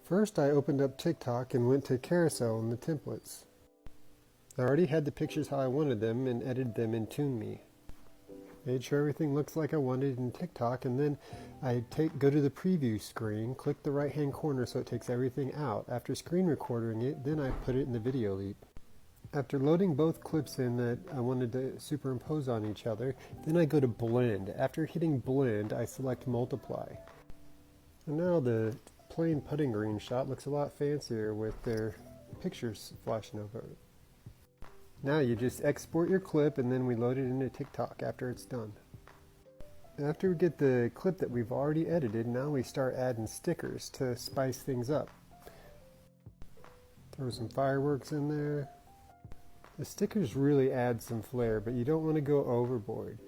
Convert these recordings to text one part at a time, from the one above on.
First, I opened up TikTok and went to carousel in the templates. I already had the pictures how I wanted them and edited them in TuneMe. Made sure everything looks like I wanted in TikTok, and then I go to the preview screen, click the right hand corner so it takes everything out. After screen recording it, then I put it in the Videoleap. After loading both clips in that I wanted to superimpose on each other, then I go to blend. After hitting blend, I select multiply. And now the plain putting green shot looks a lot fancier with their pictures flashing over it. Now you just export your clip and then we load it into TikTok after it's done. After we get the clip that we've already edited, now we start adding stickers to spice things up. Throw some fireworks in there. The stickers really add some flair, but you don't want to go overboard.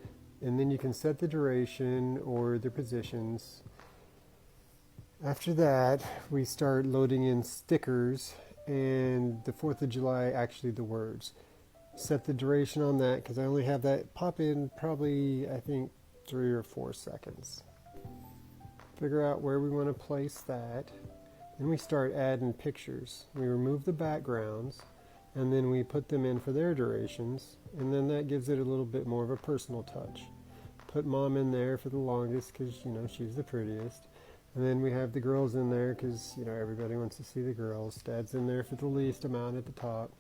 And then you can set the duration or the positions. After that, we start loading in stickers and the 4th of July, actually the words. Set the duration on that because I only have that pop in probably, I think, 3 or 4 seconds. Figure out where we want to place that. Then we start adding pictures. We remove the backgrounds and then we put them in for their durations, and then that gives it a little bit more of a personal touch. Put mom in there for the longest because, she's the prettiest. And then we have the girls in there because, everybody wants to see the girls. Dad's in there for the least amount at the top.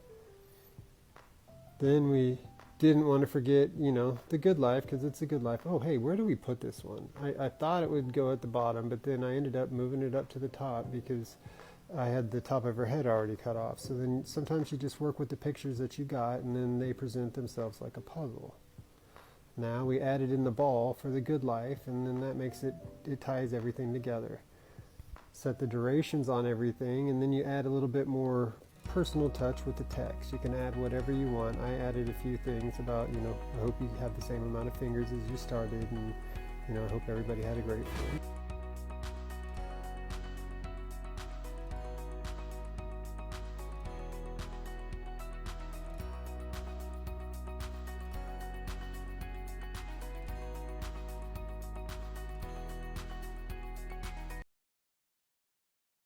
Then we didn't want to forget, the good life because it's a good life. Oh, hey, where do we put this one? I thought it would go at the bottom, but then I ended up moving it up to the top because I had the top of her head already cut off. So then sometimes you just work with the pictures that you got and then they present themselves like a puzzle. Now we added in the ball for the good life, and then that makes it ties everything together. Set the durations on everything, and then you add a little bit more personal touch with the text. You can add whatever you want. I added a few things about, I hope you have the same amount of fingers as you started, and, I hope everybody had a great one.